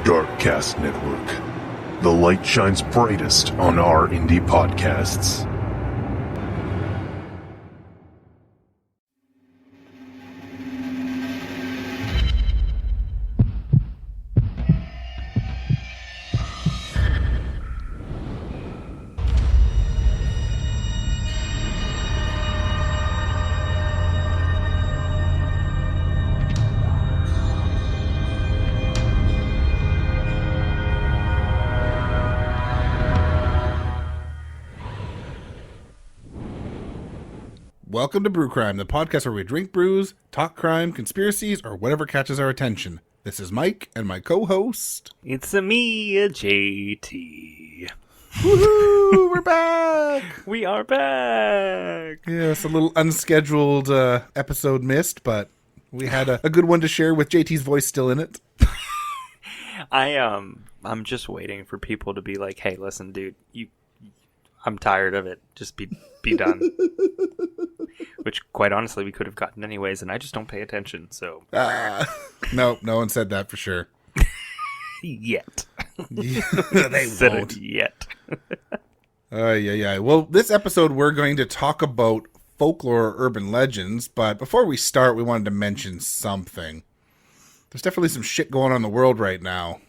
Darkcast Network. The light shines brightest on our indie podcasts. Welcome to Brew Crime, the podcast where we drink brews, talk crime, conspiracies, or whatever catches our attention. This is Mike and my co-host. It's me, JT. Woohoo! We're back! We are back! Yes, a little unscheduled episode missed, but we had a good one to share with JT's voice still in it. I'm just waiting for people to be like, hey, listen, dude, I'm tired of it. Just be done. Which, quite honestly, we could have gotten anyways, and I just don't pay attention, so... No one said that for sure. Yet. Yeah, they said won't. it yet. Yeah. Well, this episode, we're going to talk about folklore or urban legends, but before we start, we wanted to mention something. There's definitely some shit going on in the world right now.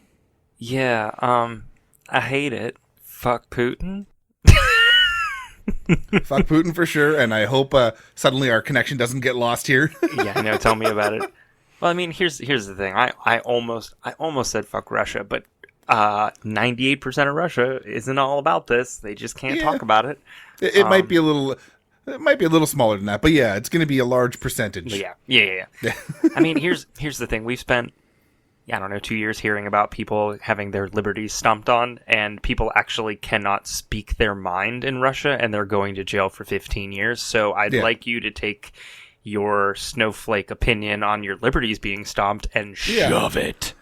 Yeah, I hate it. Fuck Putin. Fuck Putin for sure, and I hope suddenly our connection doesn't get lost here. Yeah, I know. Tell me about it. Well, I mean, here's the thing. I almost said fuck Russia, but 98% of Russia isn't all about this. They just can't talk about it. It might be a little. It might be a little smaller than that, but yeah, it's going to be a large percentage. Yeah. I mean, here's the thing. We've spent, 2 years hearing about people having their liberties stomped on, and people actually cannot speak their mind in Russia, and they're going to jail for 15 years. So I'd like you to take your snowflake opinion on your liberties being stomped and shove it.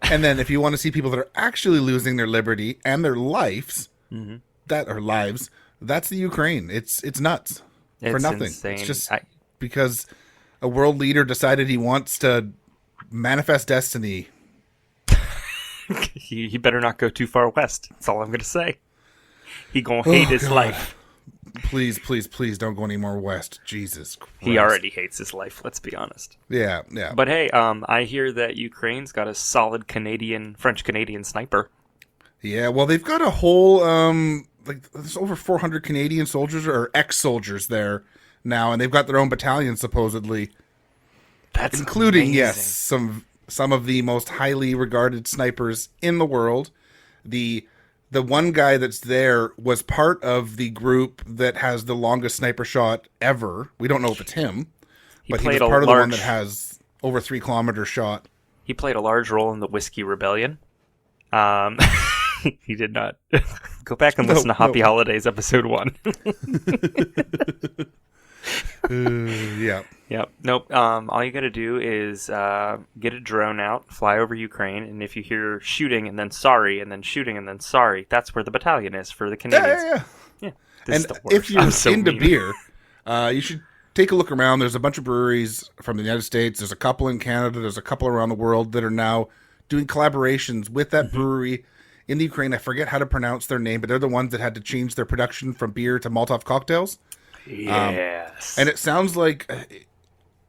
And then if you want to see people that are actually losing their liberty and their lives, that's the Ukraine. It's nuts. For nothing. Insane. It's just because a world leader decided he wants to manifest destiny. He better not go too far west. That's all I'm going to say. He gonna hate his life. Please don't go any more west. Jesus Christ. He already hates his life, let's be honest. Yeah. But hey, I hear that Ukraine's got a solid French-Canadian sniper. Yeah, well, they've got a whole, there's over 400 Canadian soldiers or ex-soldiers there now, and they've got their own battalion, supposedly. That's including, amazing. yes, some of the most highly regarded snipers in the world. The one guy that's there was part of the group that has the longest sniper shot ever. We don't know if it's him, but he was part of the one that has over 3 kilometer shot. He played a large role in the Whiskey Rebellion. He did not. Go back and listen to Happy Holidays episode 1. Yeah. Yep. Nope. All you got to do is get a drone out, fly over Ukraine, and if you hear shooting and then sorry, and then shooting and then sorry, that's where the battalion is for the Canadians. Yeah. This is And the worst. if you're into mean. beer, you should take a look around. There's a bunch of breweries from the United States. There's a couple in Canada. There's a couple around the world that are now doing collaborations with that brewery in the Ukraine. I forget how to pronounce their name, but they're the ones that had to change their production from beer to Molotov cocktails. Yes. And it sounds like,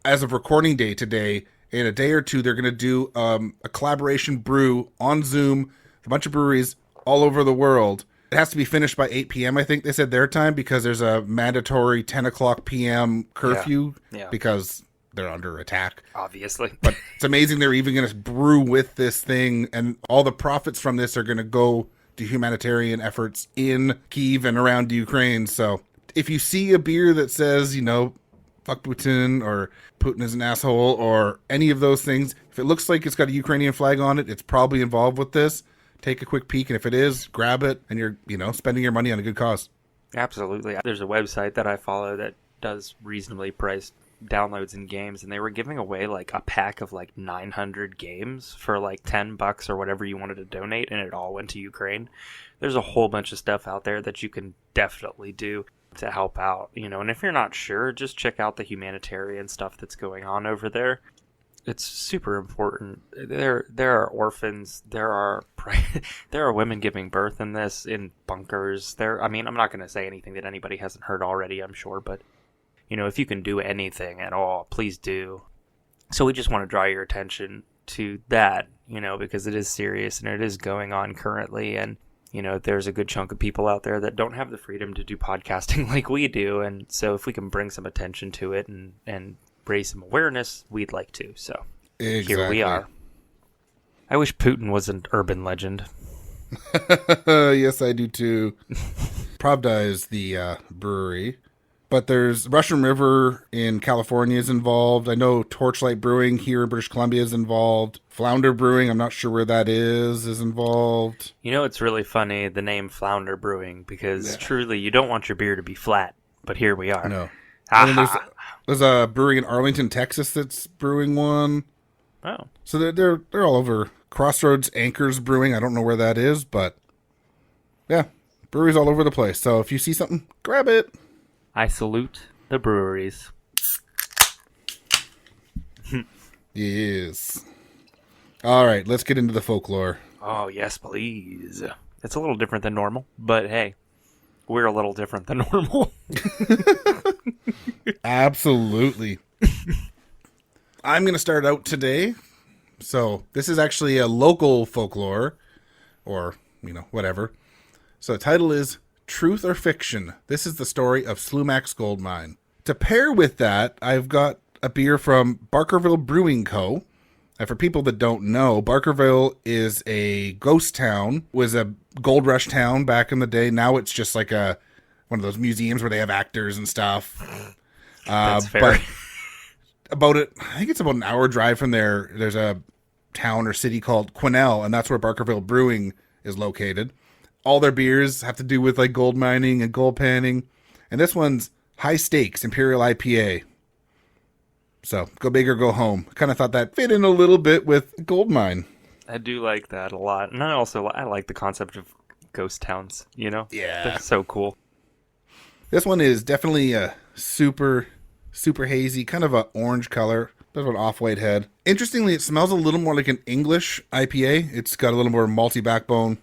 as of recording day today, in a day or two, they're going to do a collaboration brew on Zoom with a bunch of breweries all over the world. It has to be finished by 8 p.m., I think they said their time, because there's a mandatory 10 o'clock p.m. curfew because they're under attack. Obviously. But it's amazing they're even going to brew with this thing, and all the profits from this are going to go to humanitarian efforts in Kyiv and around Ukraine. So if you see a beer that says, fuck Putin or Putin is an asshole or any of those things, if it looks like it's got a Ukrainian flag on it, it's probably involved with this. Take a quick peek, and if it is, grab it, and you're, spending your money on a good cause. Absolutely. There's a website that I follow that does reasonably priced downloads and games, and they were giving away like a pack of like 900 games for like $10 or whatever you wanted to donate, and it all went to Ukraine. There's a whole bunch of stuff out there that you can definitely do to help out, and if you're not sure, just check out the humanitarian stuff that's going on over there. It's super important. There are orphans. There are there are women giving birth in this in bunkers. I mean, I'm not going to say anything that anybody hasn't heard already, I'm sure, but if you can do anything at all, please do. So we just want to draw your attention to that, because it is serious and it is going on currently, and there's a good chunk of people out there that don't have the freedom to do podcasting like we do, and so if we can bring some attention to it and raise some awareness, we'd like to. So Here we are. I wish Putin was an urban legend. Yes, I do too. Pravda is the brewery, but there's Russian River in California is involved. I know Torchlight Brewing here in British Columbia is involved. Flounder Brewing, I'm not sure where that is involved. It's really funny, the name Flounder Brewing, because truly you don't want your beer to be flat, but here we are. No. And then there's a brewery in Arlington, Texas that's brewing one. Oh. So they're all over. Crossroads Anchors Brewing, I don't know where that is, but yeah, breweries all over the place. So if you see something, grab it. I salute the breweries. Yes. All right, let's get into the folklore. Oh, yes, please. It's a little different than normal, but hey, we're a little different than normal. Absolutely. I'm going to start out today. So this is actually a local folklore, or, whatever. So the title is Truth or Fiction. This is the story of Slumach's gold mine. To pair with that, I've got a beer from Barkerville Brewing Co. And for people that don't know, Barkerville is a ghost town, was a gold rush town back in the day. Now it's just like one of those museums where they have actors and stuff. That's fair. But I think it's about an hour drive from there. There's a town or city called Quesnel, and that's where Barkerville Brewing is located. All their beers have to do with like gold mining and gold panning. And this one's High Stakes Imperial IPA. So go big or go home. Kind of thought that fit in a little bit with gold mine. I do like that a lot. And I like the concept of ghost towns, Yeah. They're so cool. This one is definitely a super, super hazy, kind of an orange color. Bit of an off-white head. Interestingly, it smells a little more like an English IPA. It's got a little more malty backbone.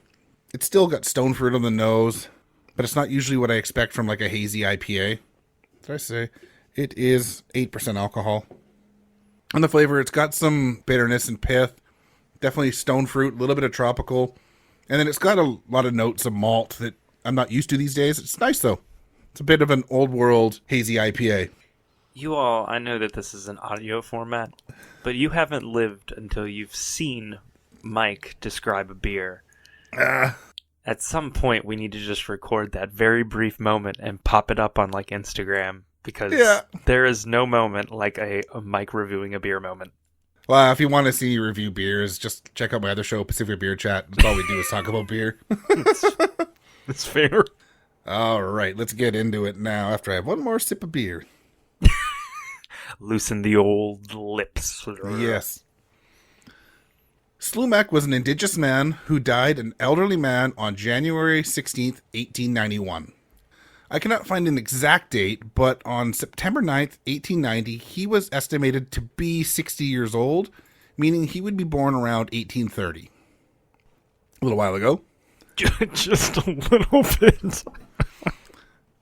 It's still got stone fruit on the nose, but it's not usually what I expect from like a hazy IPA. What did I say? It is 8% alcohol. On the flavor, it's got some bitterness and pith. Definitely stone fruit, a little bit of tropical. And then it's got a lot of notes of malt that I'm not used to these days. It's nice, though. It's a bit of an old world hazy IPA. You all, I know that this is an audio format, but you haven't lived until you've seen Mike describe a beer. At some point, we need to just record that very brief moment and pop it up on like Instagram, because there is no moment like a Mike reviewing a beer moment. Well, if you want to see me review beers, just check out my other show, Pacific Beer Chat. That's all we do is talk about beer. That's fair. All right, let's get into it now after I have one more sip of beer. Loosen the old lips. Yes. Slumach was an indigenous man who died an elderly man on January 16th, 1891. I cannot find an exact date, but on September 9th, 1890, he was estimated to be 60 years old, meaning he would be born around 1830. A little while ago. Just a little bit.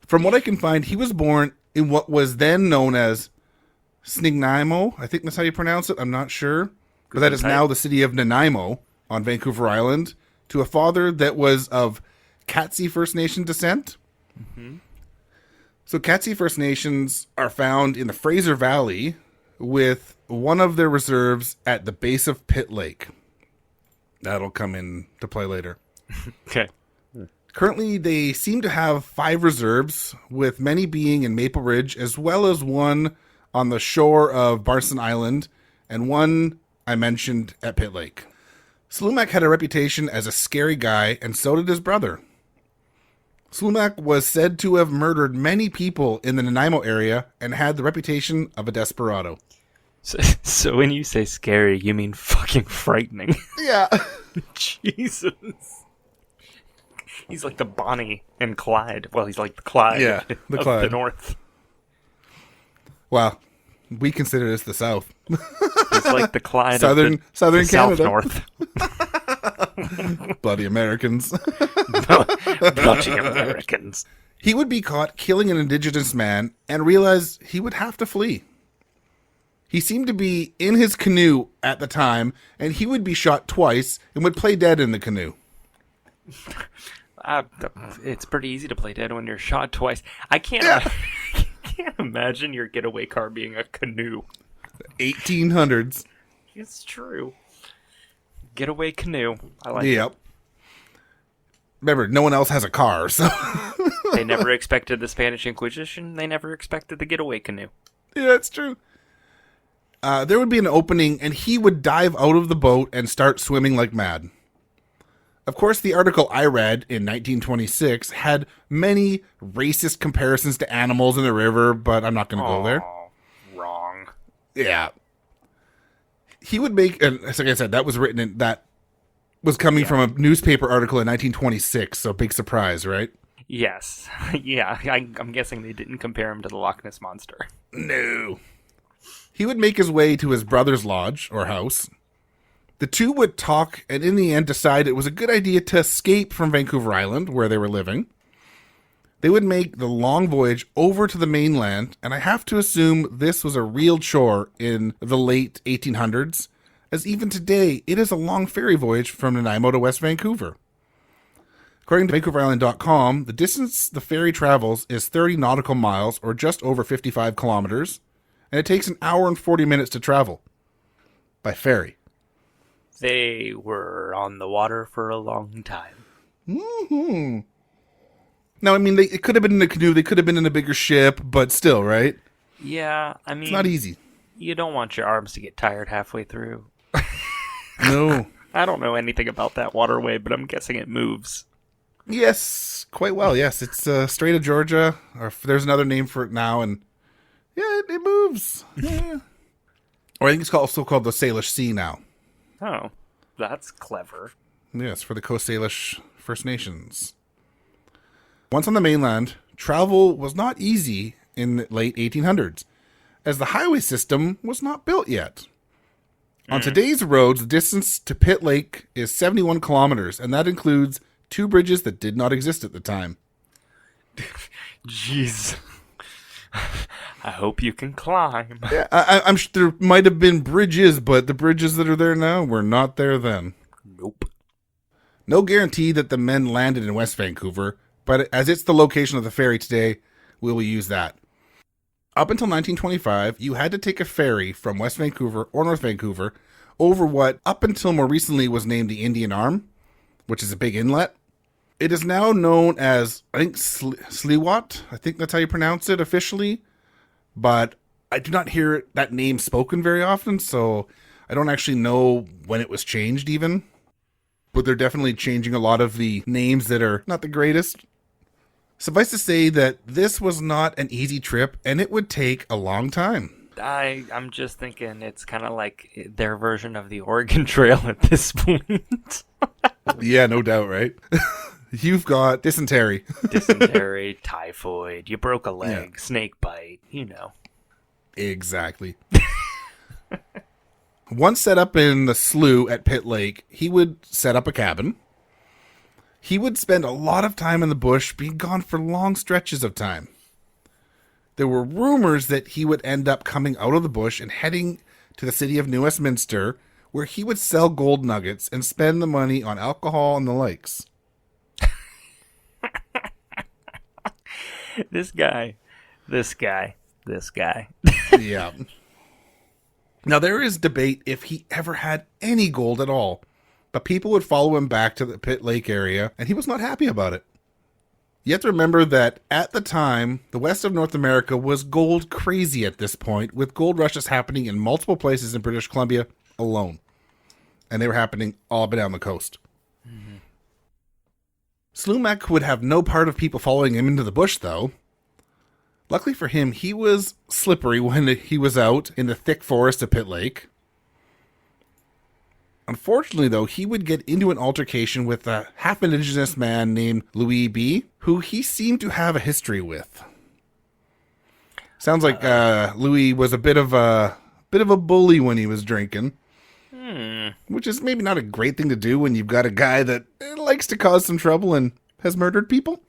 From what I can find, he was born in what was then known as Snignymo. I think that's how you pronounce it. I'm not sure. But that is now the city of Nanaimo on Vancouver Island, to a father that was of Katzie First Nation descent. Mm-hmm. So Katzie First Nations are found in the Fraser Valley, with one of their reserves at the base of Pitt Lake. That'll come into play later. Okay. Currently, they seem to have 5 reserves, with many being in Maple Ridge, as well as one on the shore of Barson Island, and one I mentioned at Pitt Lake. Slumach had a reputation as a scary guy, and so did his brother. Slumach was said to have murdered many people in the Nanaimo area and had the reputation of a desperado. So when you say scary, you mean fucking frightening. Yeah. Jesus. He's like the Bonnie and Clyde. Well, he's like the Clyde of the North. Well, we consider this the South. He's like the Clyde Southern of the Canada. South North. Bloody Americans. Bloody Americans. He would be caught killing an indigenous man and realize he would have to flee. He seemed to be in his canoe at the time, and he would be shot twice and would play dead in the canoe. It's pretty easy to play dead when you're shot twice. I can't imagine your getaway car being a canoe. 1800s. It's true. Getaway canoe. I like it. Yep. Remember, no one else has a car, so... They never expected the Spanish Inquisition. They never expected the getaway canoe. Yeah, it's true. There would be an opening, and he would dive out of the boat and start swimming like mad. Of course, the article I read in 1926 had many racist comparisons to animals in the river, but I'm not going to go there. Wrong. Yeah. He would make, and like I said, that was coming from a newspaper article in 1926, so big surprise, right? Yes. Yeah, I'm guessing they didn't compare him to the Loch Ness Monster. No. He would make his way to his brother's lodge, or house. The two would talk, and in the end decide it was a good idea to escape from Vancouver Island, where they were living. They would make the long voyage over to the mainland, and I have to assume this was a real chore in the late 1800s, as even today, it is a long ferry voyage from Nanaimo to West Vancouver. According to VancouverIsland.com, the distance the ferry travels is 30 nautical miles, or just over 55 kilometers, and it takes an hour and 40 minutes to travel by ferry. They were on the water for a long time. Mm-hmm. Now, I mean, it could have been in a canoe, they could have been in a bigger ship, but still, right? Yeah, I mean... It's not easy. You don't want your arms to get tired halfway through. No. I don't know anything about that waterway, but I'm guessing it moves. Yes, quite well, yes. It's Strait of Georgia, or there's another name for it now, and yeah, it moves. Yeah. Or I think it's also called the Salish Sea now. Oh, that's clever. Yes, for the Coast Salish First Nations. Once on the mainland, travel was not easy in the late 1800s, as the highway system was not built yet. On today's roads, the distance to Pitt Lake is 71 kilometers, and that includes 2 bridges that did not exist at the time. Jeez. I hope you can climb. Yeah, I'm sure there might have been bridges, but the bridges that are there now were not there then. Nope. No guarantee that the men landed in West Vancouver, but as it's the location of the ferry today, we will use that. Up until 1925, you had to take a ferry from West Vancouver or North Vancouver over what up until more recently was named the Indian Arm, which is a big inlet. It is now known as, I think, Sliwat. I think that's how you pronounce it officially. But I do not hear that name spoken very often, so I don't actually know when it was changed even. But they're definitely changing a lot of the names that are not the greatest. Suffice to say that this was not an easy trip, and it would take a long time. I'm just thinking it's kind of like their version of the Oregon Trail at this point. Yeah, no doubt, right? You've got dysentery. Dysentery, typhoid, you broke a leg, snake bite, you know. Exactly. Once set up in the slough at Pitt Lake, he would set up a cabin. He would spend a lot of time in the bush, being gone for long stretches of time. There were rumors that he would end up coming out of the bush and heading to the city of New Westminster, where he would sell gold nuggets and spend the money on alcohol and the likes. This guy. Yeah. Now, there is debate if he ever had any gold at all, but people would follow him back to the Pitt Lake area, and he was not happy about it. You have to remember that at the time, the west of North America was gold crazy at this point, with gold rushes happening in multiple places in British Columbia alone. And they were happening all up and down the coast. Mm-hmm. Slumach would have no part of people following him into the bush, though. Luckily for him, he was slippery when he was out in the thick forest of Pitt Lake. Unfortunately, though, he would get into an altercation with a half-indigenous man named Louis B., who he seemed to have a history with. Sounds like Louis was a bit of bit of a bully when he was drinking. Which is maybe not a great thing to do when you've got a guy that likes to cause some trouble and has murdered people.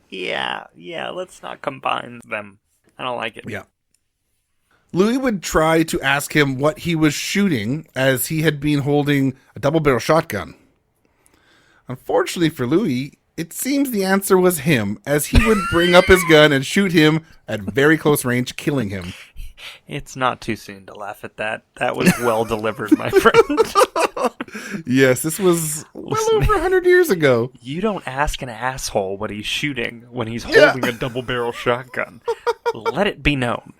Yeah, let's not combine them. I don't like it. Yeah. Louis would try to ask him what he was shooting, as he had been holding a double-barrel shotgun. Unfortunately for Louis, it seems the answer was him, as he would bring up his gun and shoot him at very close range, killing him. It's not too soon to laugh at that. That was well delivered, my friend. Yes, this was well over 100 years ago. You don't ask an asshole what he's shooting when he's holding a double-barrel shotgun. Let it be known.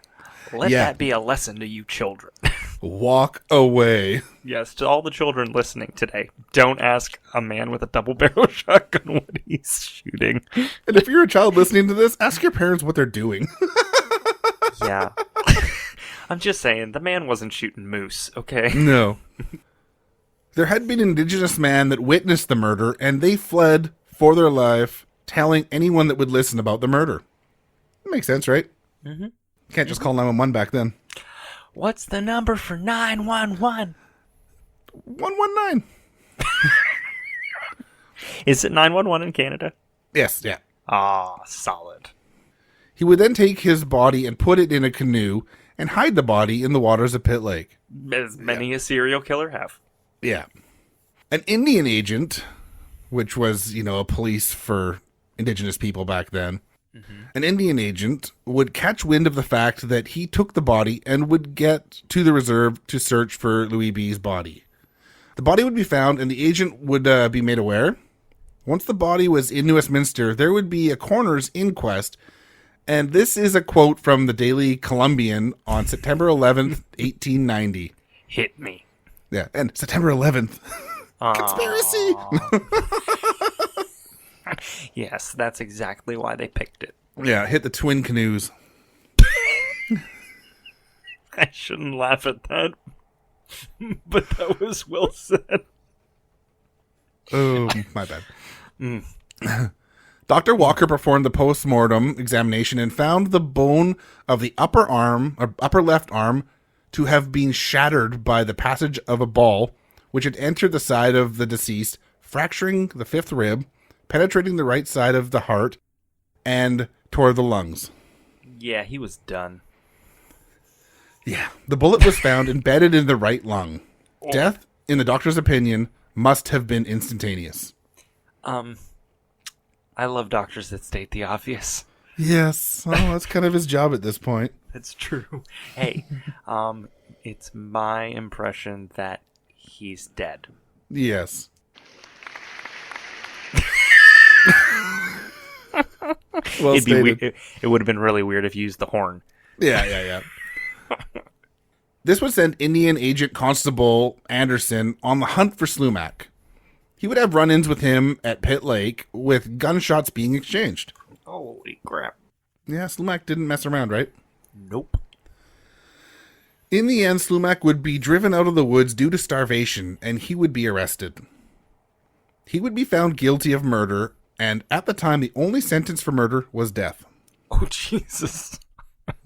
Let that be a lesson to you children. Walk away. Yes, to all the children listening today, don't ask a man with a double-barrel shotgun what he's shooting. And if you're a child listening to this, ask your parents what they're doing. Yeah. I'm just saying, the man wasn't shooting moose, okay? No. There had been an indigenous man that witnessed the murder, and they fled for their life, telling anyone that would listen about the murder. That makes sense, right? Mm-hmm. You can't just call 911 back then. What's the number for 911? 119. Is it 911 in Canada? Yes, yeah. Ah, solid. He would then take his body and put it in a canoe and hide the body in the waters of Pitt Lake. As many a serial killer have. Yeah. An Indian agent, which was, a police for indigenous people back then, an Indian agent would catch wind of the fact that he took the body and would get to the reserve to search for Louis B.'s body. The body would be found and the agent would be made aware. Once the body was in Westminster, there would be a coroner's inquest. And this is a quote from the Daily Columbian on September 11th, 1890. Hit me. Yeah, and September 11th. Conspiracy! Yes, that's exactly why they picked it. Yeah, hit the twin canoes. I shouldn't laugh at that. But that was well said. Oh, my bad. Dr. Walker performed the post-mortem examination and found the bone of the upper left arm to have been shattered by the passage of a ball, which had entered the side of the deceased, fracturing the fifth rib, penetrating the right side of the heart, and tore the lungs. Yeah, he was done. Yeah. The bullet was found embedded in the right lung. Death, in the doctor's opinion, must have been instantaneous. I love doctors that state the obvious. Yes. Well, that's kind of his job at this point. That's true. Hey, it's my impression that he's dead. Yes. Well, it would have been really weird if you used the horn. Yeah. This would send Indian Agent Constable Anderson on the hunt for Slumach. He would have run-ins with him at Pitt Lake, with gunshots being exchanged. Holy crap. Yeah, Slumach didn't mess around, right? Nope. In the end, Slumach would be driven out of the woods due to starvation, and he would be arrested. He would be found guilty of murder, and at the time, the only sentence for murder was death. Oh, Jesus.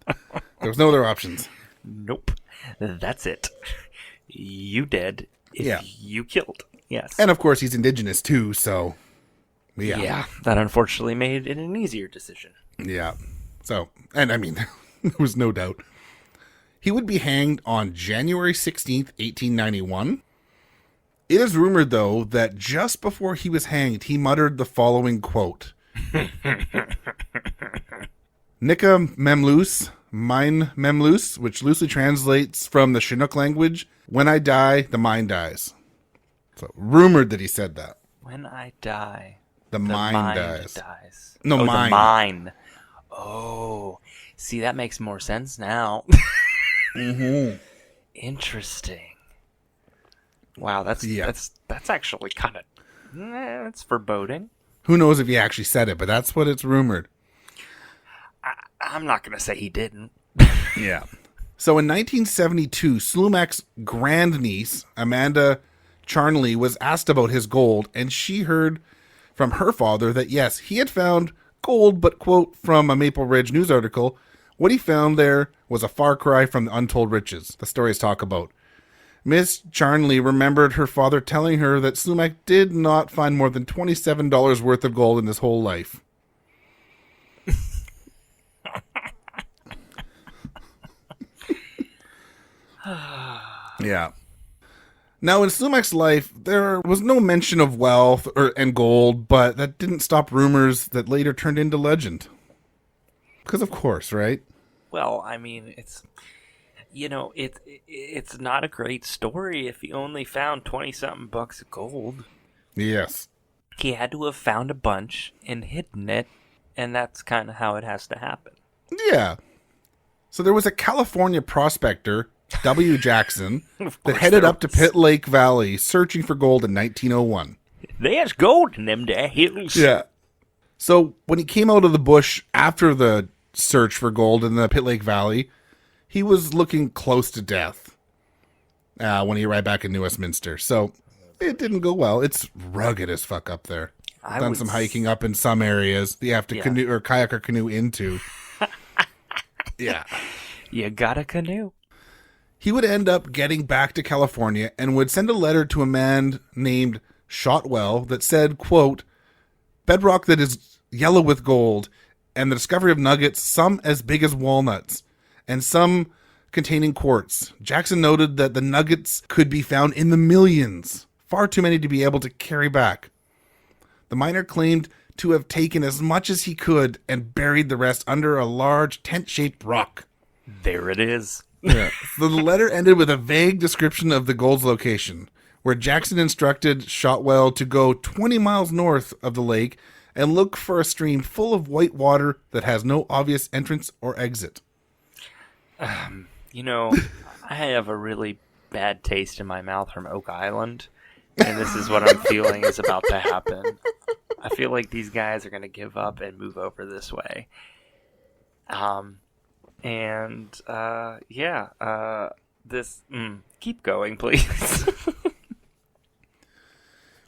There was no other options. Nope. That's it. You dead if you killed. Yes. And of course, he's indigenous too, so... Yeah, that unfortunately made it an easier decision. Yeah. So, and I mean, there was no doubt. He would be hanged on January 16th, 1891. It is rumored, though, that just before he was hanged, he muttered the following quote. Nika memloos, mine memloos, which loosely translates from the Chinook language, when I die, the mine dies. So, rumored that he said that. When I die, the mind dies. No, mine. The mine. Oh, see, that makes more sense now. Mm-hmm. Interesting. Wow, that's actually kind of that's foreboding. Who knows if he actually said it, but that's what it's rumored. I'm not going to say he didn't. Yeah. So in 1972, Slumach's grandniece, Amanda Charnley, was asked about his gold, and she heard from her father that, yes, he had found gold, but, quote, from a Maple Ridge news article, What he found there was a far cry from the untold riches the stories talk about. Miss Charnley remembered her father telling her that Slumach did not find more than $27 worth of gold in his whole life. Yeah. Now, in Slumach's life, there was no mention of wealth and gold, but that didn't stop rumors that later turned into legend. Because of course, right? Well, I mean, it's not a great story if he only found 20-something bucks of gold. Yes. He had to have found a bunch and hidden it, and that's kind of how it has to happen. Yeah. So there was a California prospector, W. Jackson, that headed up to Pitt Lake Valley searching for gold in 1901. There's gold in them there hills. Yeah. So when he came out of the bush after the search for gold in the Pitt Lake Valley, he was looking close to death when he arrived back in New Westminster. So it didn't go well. It's rugged as fuck up there. I've done some hiking up in some areas that you have to canoe or kayak or canoe into. Yeah. You got a canoe. He would end up getting back to California and would send a letter to a man named Shotwell that said, quote, bedrock that is yellow with gold, and the discovery of nuggets, some as big as walnuts, and some containing quartz. Jackson noted that the nuggets could be found in the millions, far too many to be able to carry back. The miner claimed to have taken as much as he could and buried the rest under a large tent-shaped rock. There it is. Yeah. So the letter ended with a vague description of the gold's location, where Jackson instructed Shotwell to go 20 miles north of the lake and look for a stream full of white water that has no obvious entrance or exit. I have a really bad taste in my mouth from Oak Island, and this is what I'm feeling is about to happen. I feel like these guys are going to give up and move over this way. Keep going, please.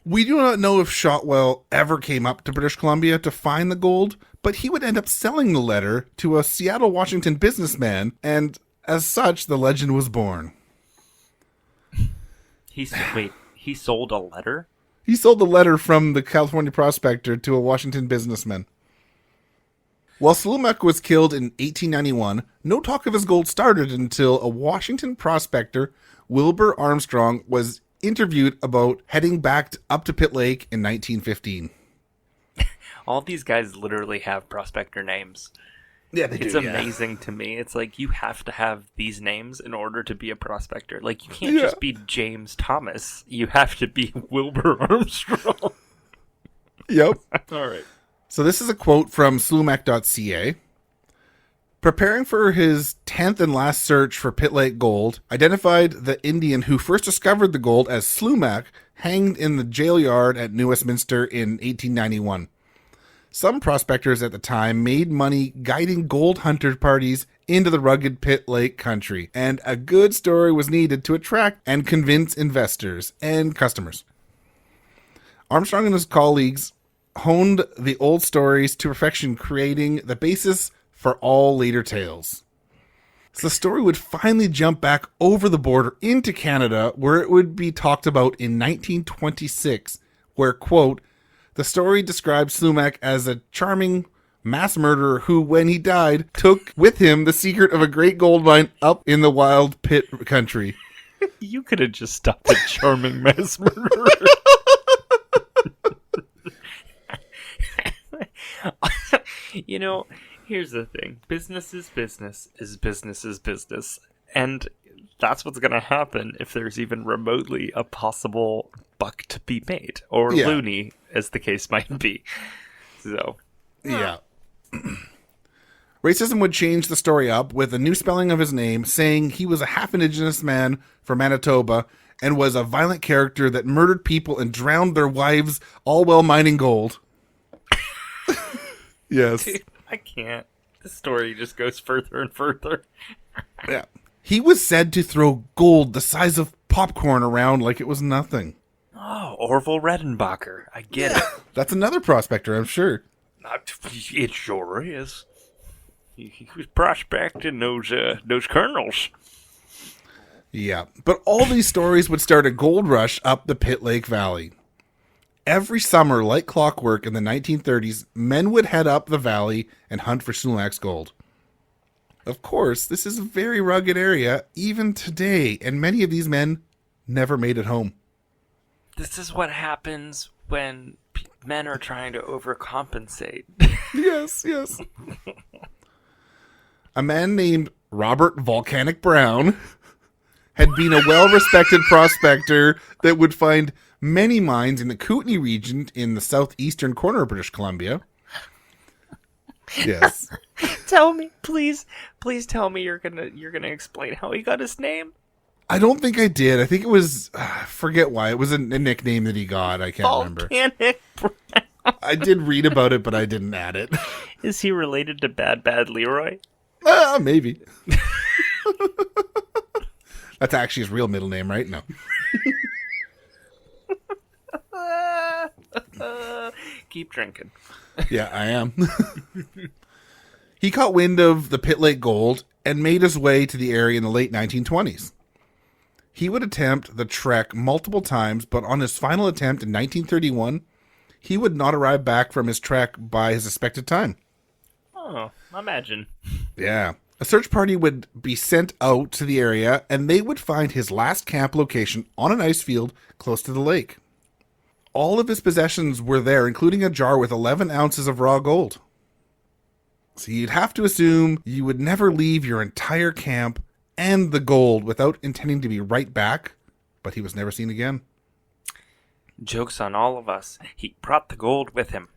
We do not know if Shotwell ever came up to British Columbia to find the gold, but he would end up selling the letter to a Seattle, Washington businessman, and as such, the legend was born. He sold a letter? He sold the letter from the California prospector to a Washington businessman. While Slumach was killed in 1891, no talk of his gold started until a Washington prospector, Wilbur Armstrong, was interviewed about heading back up to Pitt Lake in 1915. All these guys literally have prospector names. Yeah, they It's do, amazing to me. It's like you have to have these names in order to be a prospector. Like, you can't just be James Thomas. You have to be Wilbur Armstrong. Yep. All right. So this is a quote from slumach.ca. Preparing for his 10th and last search for Pitt Lake gold, identified the Indian who first discovered the gold as Slumach, hanged in the jail yard at New Westminster in 1891. Some prospectors at the time made money guiding gold hunter parties into the rugged Pitt Lake country, and a good story was needed to attract and convince investors and customers. Armstrong and his colleagues honed the old stories to perfection, creating the basis for all later tales. So the story would finally jump back over the border into Canada, where it would be talked about in 1926, where, quote, the story describes Slumach as a charming mass murderer who, when he died, took with him the secret of a great gold mine up in the wild Pitt country. You could have just stopped at charming mass murderer. Here's the thing. Business is business is business is business. And that's what's going to happen if there's even remotely a possible buck to be made. Or loony, as the case might be. So. Yeah. Racism would change the story up with a new spelling of his name, saying he was a half-indigenous man from Manitoba and was a violent character that murdered people and drowned their wives, all while mining gold. Yes. Dude, I can't. The story just goes further and further. Yeah. He was said to throw gold the size of popcorn around like it was nothing. Oh, Orville Redenbacher. I get it. That's another prospector, I'm sure. It sure is. He was prospecting those kernels. Yeah, but all these stories would start a gold rush up the Pit Lake Valley. Every summer, like clockwork in the 1930s, men would head up the valley and hunt for Slumach's gold. Of course, this is a very rugged area, even today, and many of these men never made it home. This is what happens when men are trying to overcompensate. Yes. A man named Robert Volcanic Brown had been a well-respected prospector that would find many mines in the Kootenay region in the southeastern corner of British Columbia. Yes. Tell me, please tell me you're gonna explain how he got his name. I don't think I did. I think it was, I forget why. It was a nickname that he got. I can't remember. Volcanic Brown. I did read about it, but I didn't add it. Is he related to Bad Leroy? Maybe. That's actually his real middle name, right? No. Keep drinking. Yeah, I am. He caught wind of the Pit Lake Gold and made his way to the area in the late 1920s. He would attempt the trek multiple times, but on his final attempt in 1931, he would not arrive back from his trek by his expected time. Oh, imagine. Yeah. A search party would be sent out to the area, and they would find his last camp location on an ice field close to the lake. All of his possessions were there, including a jar with 11 ounces of raw gold. So you'd have to assume you would never leave your entire camp and the gold without intending to be right back, but he was never seen again. Joke's on all of us. He brought the gold with him.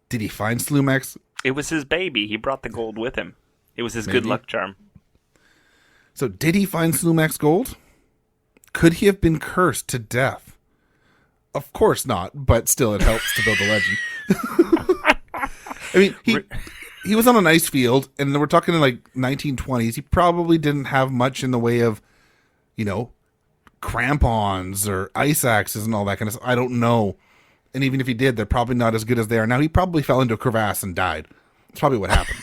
Did he find Slumach's? It was his baby. He brought the gold with him. It was his Maybe. good luck charm. So did he find Slumach's gold? Could he have been cursed to death? Of course not, but still it helps to build a legend. I mean, he was on an ice field, and we're talking in like 1920s. He probably didn't have much in the way of, crampons or ice axes and all that kind of stuff. I don't know. And even if he did, they're probably not as good as they are now. He probably fell into a crevasse and died. That's probably what happened.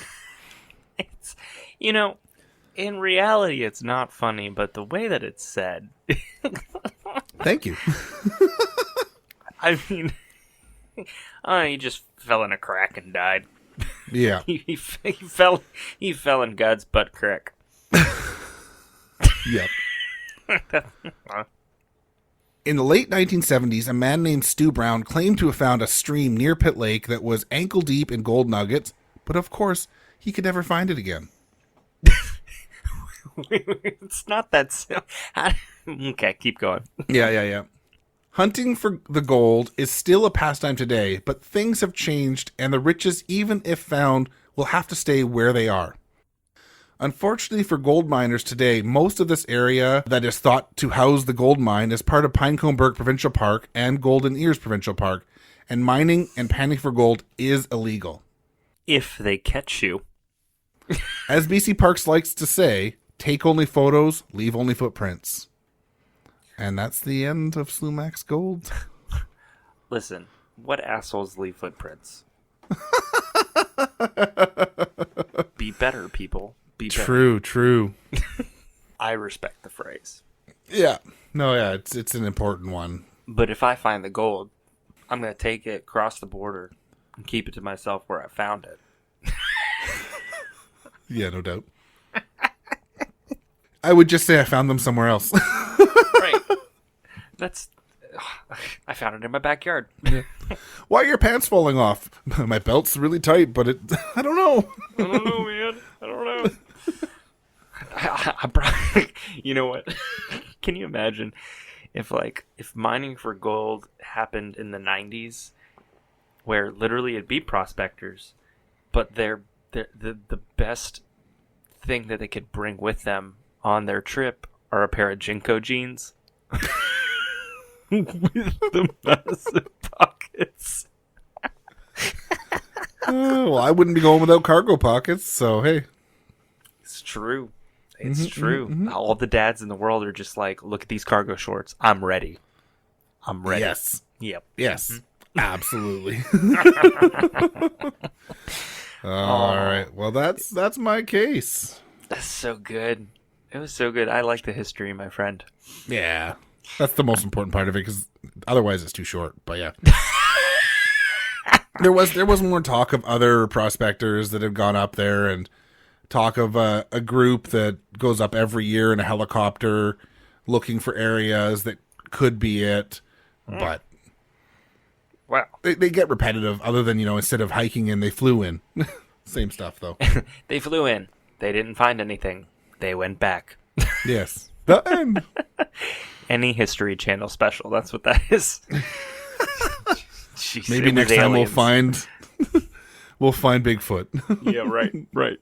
In reality, it's not funny, but the way that it's said. Thank you. I mean, he just fell in a crack and died. Yeah. He fell in God's butt crack. Yep. In the late 1970s, a man named Stu Brown claimed to have found a stream near Pit Lake that was ankle deep in gold nuggets, but of course, he could never find it again. It's not that simple. Okay, keep going. Yeah. Hunting for the gold is still a pastime today, but things have changed, and the riches, even if found, will have to stay where they are. Unfortunately for gold miners today, most of this area that is thought to house the gold mine is part of Pineconeburg Provincial Park and Golden Ears Provincial Park, and mining and panning for gold is illegal. If they catch you. As BC Parks likes to say, take only photos, leave only footprints. And that's the end of Slumach's gold. Listen, what assholes leave footprints? Be better, people. Be better. True. I respect the phrase. Yeah. No, yeah, it's an important one. But if I find the gold, I'm going to take it, cross the border, and keep it to myself where I found it. Yeah, no doubt. I would just say I found them somewhere else. Right. I found it in my backyard. Yeah. Why are your pants falling off? My belt's really tight, but I don't know. I don't know, man. I don't know. You know what? Can you imagine if mining for gold happened in the 90s, where literally it'd be prospectors, but they're the best thing that they could bring with them on their trip are a pair of Jinko jeans with the massive pockets. Well, I wouldn't be going without cargo pockets, so hey. It's true. It's true. Mm-hmm. All the dads in the world are just like, look at these cargo shorts. I'm ready. Yes. Yep. Yes. Mm-hmm. Absolutely. All right. Well, that's my case. That's so good. It was so good. I like the history, my friend. Yeah. That's the most important part of it, because otherwise it's too short. But yeah. There was more talk of other prospectors that have gone up there, and talk of a group that goes up every year in a helicopter looking for areas that could be it. But wow, they get repetitive, other than, instead of hiking in, they flew in. Same stuff, though. They flew in. They didn't find anything. They went back. Yes. The end. Any History Channel special. That's what that is. Jeez, maybe next time we'll find Bigfoot. Yeah, right.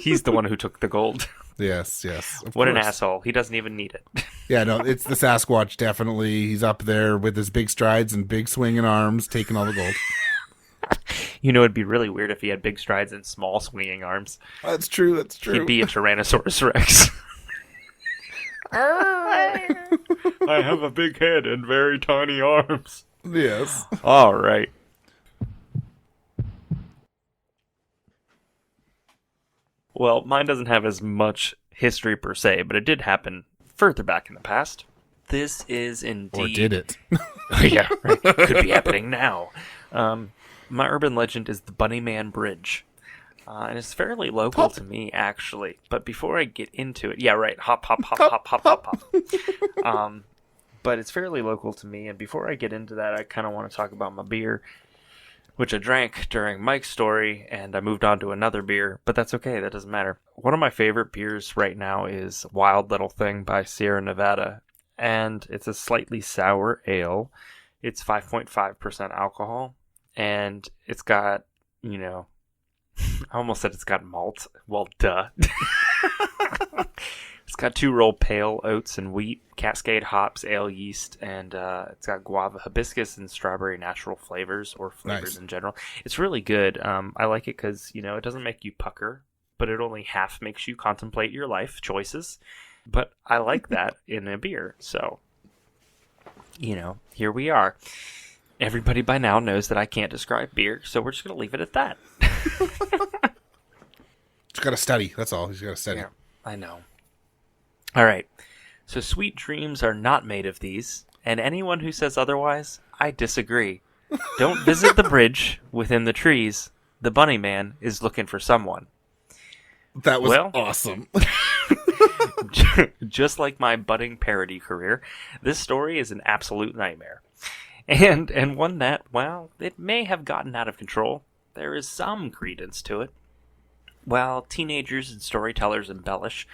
He's the one who took the gold. Yes. What an asshole. He doesn't even need it. Yeah, no, it's the Sasquatch, definitely. He's up there with his big strides and big swinging arms, taking all the gold. It'd be really weird if he had big strides and small swinging arms. That's true. He'd be a Tyrannosaurus Rex. I have a big head and very tiny arms. Yes. All right. Well, mine doesn't have as much history per se, but it did happen further back in the past. This is indeed... Or did it? Yeah, right. Could be happening now. My urban legend is the Bunnyman Bridge. And it's fairly local to me, actually. But before I get into it... Yeah, right. Hop. But it's fairly local to me. And before I get into that, I kind of want to talk about my beer, which I drank during Mike's story, and I moved on to another beer. But that's okay. That doesn't matter. One of my favorite beers right now is Wild Little Thing by Sierra Nevada. And it's a slightly sour ale. It's 5.5% alcohol. And it's got, I almost said it's got malt. Well, duh. It's got 2-roll pale oats and wheat, Cascade hops, ale yeast, and it's got guava, hibiscus, and strawberry natural flavors, or flavors in general. It's really good. I like it because, it doesn't make you pucker, but it only half makes you contemplate your life choices. But I like that in a beer. So, here we are. Everybody by now knows that I can't describe beer, so we're just going to leave it at that. Just got to study. That's all. He's got to study. Yeah, I know. All right. So sweet dreams are not made of these, and anyone who says otherwise, I disagree. Don't visit the bridge within the trees. The bunny man is looking for someone. That was awesome. Just like my budding parody career, this story is an absolute nightmare. And one that, it may have gotten out of control. There is some credence to it. While teenagers and storytellers embellish,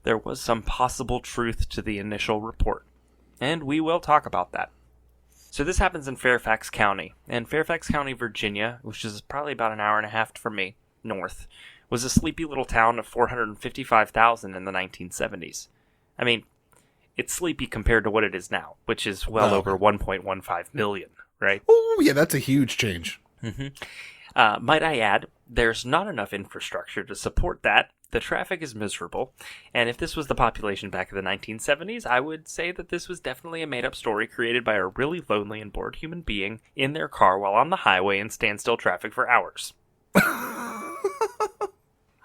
there was some possible truth to the initial report. And we will talk about that. So this happens in Fairfax County. And Fairfax County, Virginia, which is probably about an hour and a half from me, north, was a sleepy little town of 455,000 in the 1970s. I mean, it's sleepy compared to what it is now, which is over 1.15 million, right? Oh, yeah, that's a huge change. Mm-hmm. Might I add, there's not enough infrastructure to support that. The traffic is miserable, and if this was the population back in the 1970s, I would say that this was definitely a made-up story created by a really lonely and bored human being in their car while on the highway in standstill traffic for hours.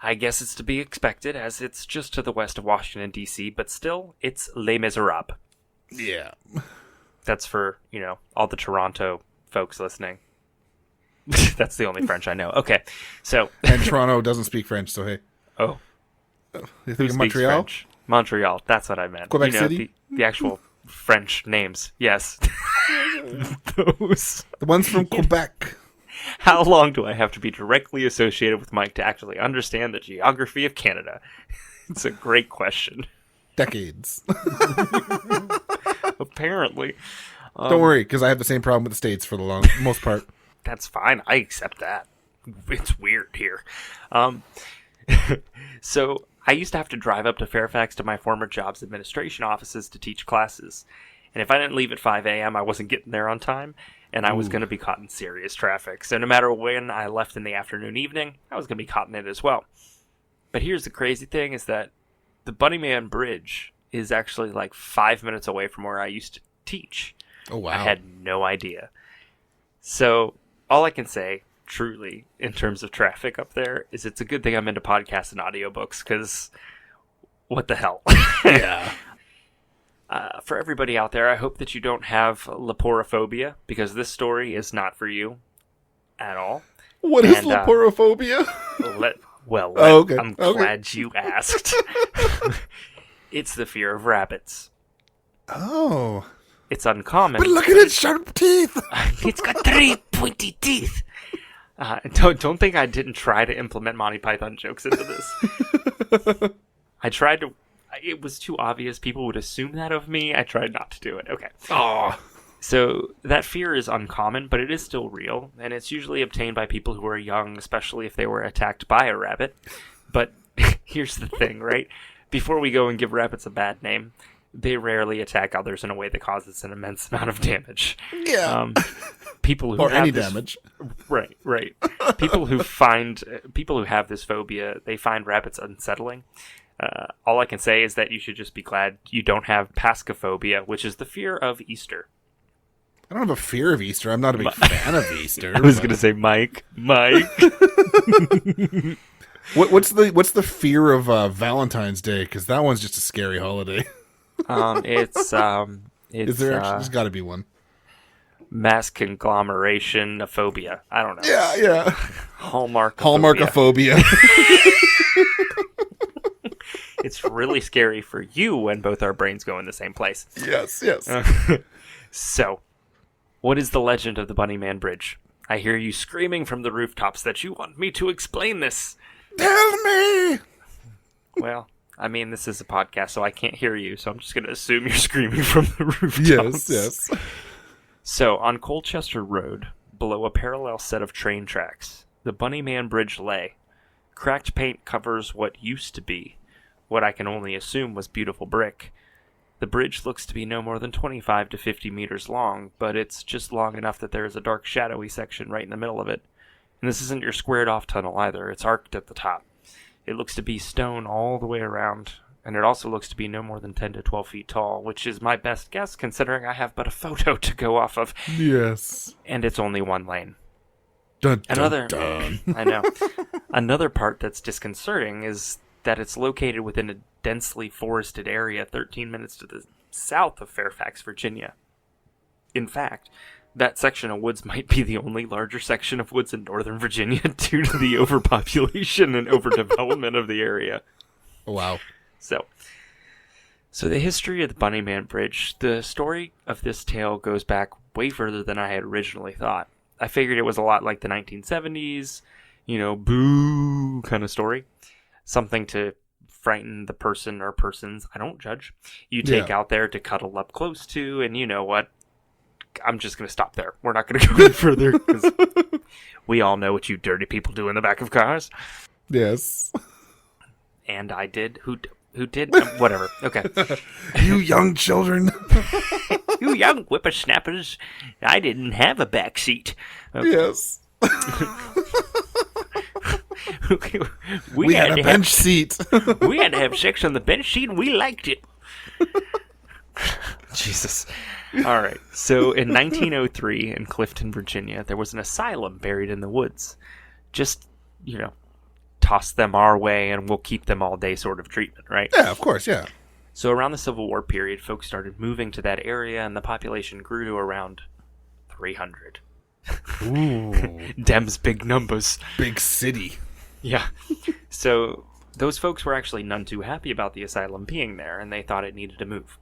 I guess it's to be expected, as it's just to the west of Washington, D.C., but still, it's Les Miserables. Yeah. That's for, all the Toronto folks listening. That's the only French I know. Okay, so... And Toronto doesn't speak French, so hey. Oh. You think of Montreal? French? Montreal, that's what I meant. Quebec City? The actual French names, yes. Those. The ones from Quebec. How long do I have to be directly associated with Mike to actually understand the geography of Canada? It's a great question. Decades. Apparently. Don't worry, because I have the same problem with the States for the most part. That's fine. I accept that. It's weird here. So I used to have to drive up to Fairfax to my former job's administration offices to teach classes. And if I didn't leave at 5 a.m., I wasn't getting there on time, and I was going to be caught in serious traffic. So no matter when I left in the afternoon, evening, I was going to be caught in it as well. But here's the crazy thing is that the Bunnyman Bridge is actually like 5 minutes away from where I used to teach. Oh, wow. I had no idea. So all I can say truly, in terms of traffic up there, is it's a good thing I'm into podcasts and audiobooks, because what the hell? Yeah. For everybody out there, I hope that you don't have leporophobia, because this story is not for you at all. What is leporophobia? Okay. I'm glad you asked. It's the fear of rabbits. Oh. It's uncommon. But look at its sharp teeth! It's got 3 pointy teeth! Don't think I didn't try to implement Monty Python jokes into this. I tried to... It was too obvious. People would assume that of me. I tried not to do it. Okay. Oh. So that fear is uncommon, but it is still real, and it's usually obtained by people who are young, especially if they were attacked by a rabbit. But here's the thing, right? Before we go and give rabbits a bad name, they rarely attack others in a way that causes an immense amount of damage. Yeah. People who or have any this, damage. Right. People who have this phobia, they find rabbits unsettling. All I can say is that you should just be glad you don't have pascophobia, which is the fear of Easter. I don't have a fear of Easter. I'm not a big fan of Easter. I was going to say Mike. What's the fear of Valentine's Day? Because that one's just a scary holiday. It's Is there actually? There's got to be one. Mass conglomeration phobia. I don't know. Yeah. Hallmarkophobia. It's really scary for you when both our brains go in the same place. Yes. So, what is the legend of the Bunnyman Bridge? I hear you screaming from the rooftops that you want me to explain this. Tell me! Well, I mean, this is a podcast, so I can't hear you, so I'm just going to assume you're screaming from the rooftops. Yes. So, on Colchester Road, below a parallel set of train tracks, the Bunnyman Bridge lay. Cracked paint covers what used to be what I can only assume was beautiful brick. The bridge looks to be no more than 25 to 50 meters long, but it's just long enough that there is a dark, shadowy section right in the middle of it. And this isn't your squared-off tunnel either. It's arced at the top. It looks to be stone all the way around, and it also looks to be no more than 10 to 12 feet tall, which is my best guess considering I have but a photo to go off of. Yes. And it's only one lane. Dun. I know. Another part that's disconcerting is that it's located within a densely forested area 13 minutes to the south of Fairfax, Virginia. In fact, that section of woods might be the only larger section of woods in Northern Virginia due to the overpopulation and overdevelopment of the area. Wow. So the history of the Bunnyman Bridge, the story of this tale goes back way further than I had originally thought. I figured it was a lot like the 1970s, boo kind of story. Something to frighten the person or persons, I don't judge, you take out there to cuddle up close to, and you know what? I'm just going to stop there. We're not going to go any further, because we all know what you dirty people do in the back of cars. Yes. And I did. Who did? Whatever. Okay. You young children. You young whippersnappers. I didn't have a back seat. Okay. Yes. we had a bench seat. We had to have sex on the bench seat, and we liked it. Jesus. All right. So in 1903 in Clifton, Virginia, there was an asylum buried in the woods. Just, toss them our way and we'll keep them all day sort of treatment, right? Yeah, of course, yeah. So around the Civil War period, folks started moving to that area, and the population grew to around 300. Ooh. Dem's big numbers. Big city. Yeah. So those folks were actually none too happy about the asylum being there, and they thought it needed to move.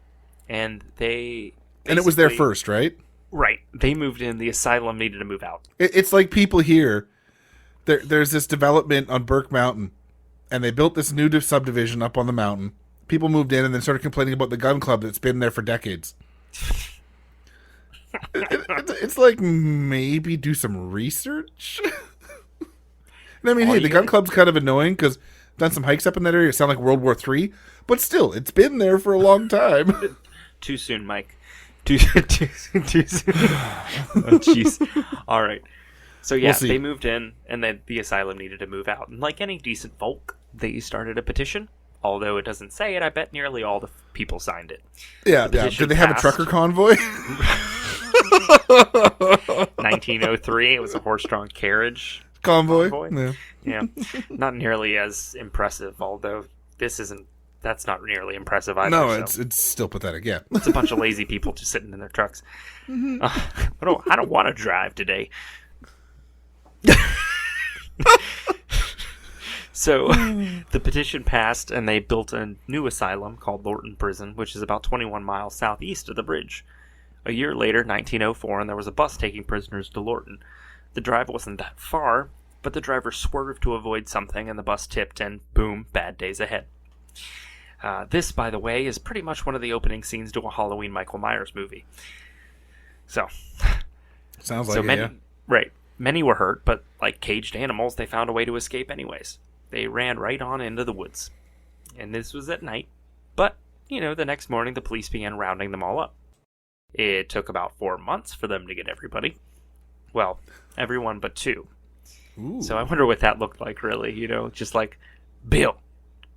And they... And it was there first, right? Right. They moved in. The asylum needed to move out. It's like people here. There's this development on Burke Mountain, and they built this new subdivision up on the mountain. People moved in and then started complaining about the gun club that's been there for decades. It's like, maybe do some research? And I mean, hey, the gun club's kind of annoying because I've done some hikes up in that area. It sounds like World War III, but still, it's been there for a long time. Too soon, Mike. Too soon. Oh, jeez. All right. So, yeah, they moved in, and then the asylum needed to move out. And like any decent folk, they started a petition. Although it doesn't say it, I bet nearly all the people signed it. Yeah. Did they have a trucker convoy? 19 1903. It was a horse-drawn carriage. Convoy. Yeah. Yeah. Not nearly as impressive, although that's not nearly impressive either. No, it's still pathetic, yeah. It's a bunch of lazy people just sitting in their trucks. I don't want to drive today. So the petition passed, and they built a new asylum called Lorton Prison, which is about 21 miles southeast of the bridge. A year later, 1904, and there was a bus taking prisoners to Lorton. The drive wasn't that far, but the driver swerved to avoid something, and the bus tipped, and boom, bad days ahead. This, by the way, is pretty much one of the opening scenes to a Halloween Michael Myers movie. So, sounds like it, yeah. Right. Many were hurt, but like caged animals, they found a way to escape anyways. They ran right on into the woods. And this was at night. But, the next morning the police began rounding them all up. It took about 4 months for them to get everybody. Well, everyone but 2. Ooh. So I wonder what that looked like, really. Just like, Bill,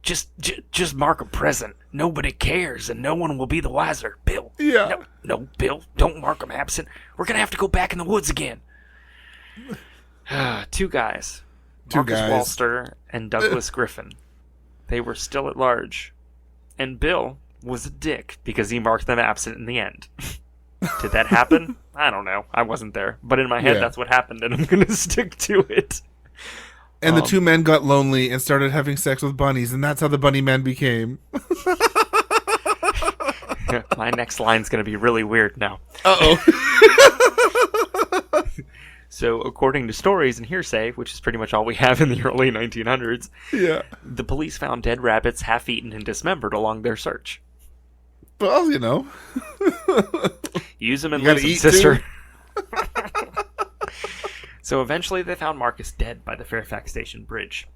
just mark a present. Nobody cares, and no one will be the wiser. Bill. Yeah. No, Bill, don't mark him absent. We're going to have to go back in the woods again. 2 guys. Marcus Walster and Douglas Griffin. They were still at large. And Bill was a dick because he marked them absent in the end. Did that happen? I don't know. I wasn't there. But in my head, that's what happened, and I'm going to stick to it. And the 2 men got lonely and started having sex with bunnies, and that's how the Bunnyman became. My next line's going to be really weird now. Uh-oh. So, according to stories and hearsay, which is pretty much all we have in the early 1900s, yeah, the police found dead rabbits half-eaten and dismembered along their search. Well, Use them and lose them, sister. So eventually they found Marcus dead by the Fairfax Station Bridge,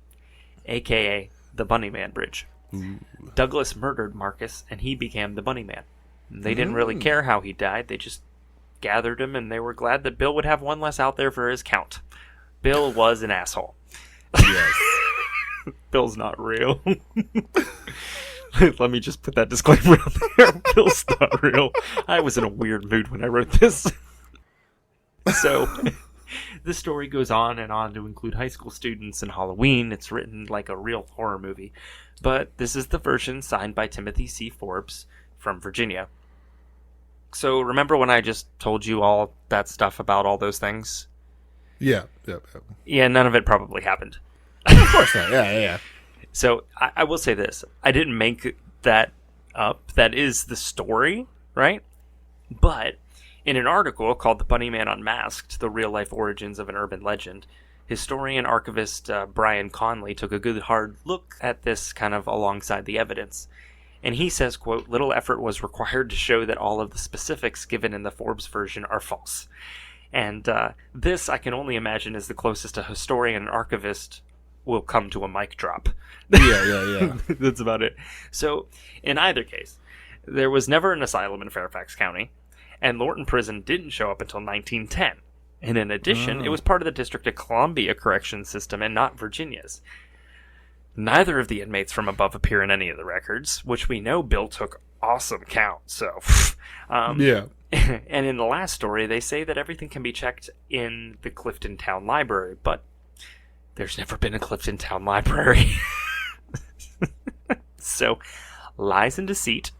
a.k.a. the Bunnyman Bridge. Ooh. Douglas murdered Marcus, and he became the Bunnyman. They didn't really care how he died. They just gathered him, and they were glad that Bill would have one less out there for his count. Bill was an asshole. Yes. Bill's not real. Let me just put that disclaimer out there. Bill's not real. I was in a weird mood when I wrote this. So, this story goes on and on to include high school students and Halloween. It's written like a real horror movie. But this is the version signed by Timothy C. Forbes from Virginia. So, remember when I just told you all that stuff about all those things? Yeah. Yeah, none of it probably happened. Of course not. Yeah. So, I will say this. I didn't make that up. That is the story, right? But in an article called The Bunnyman Unmasked, The Real-Life Origins of an Urban Legend, historian archivist Brian Conley took a good hard look at this kind of alongside the evidence. And he says, quote, little effort was required to show that all of the specifics given in the Forbes version are false. And this, I can only imagine, is the closest a historian and archivist will come to a mic drop. Yeah. That's about it. So, in either case, there was never an asylum in Fairfax County, and Lorton Prison didn't show up until 1910. And in addition, it was part of the District of Columbia correction system and not Virginia's. Neither of the inmates from above appear in any of the records, which we know Bill took awesome count, so... yeah. And in the last story, they say that everything can be checked in the Clifton Town Library, but there's never been a Clifton Town Library. So, lies and deceit.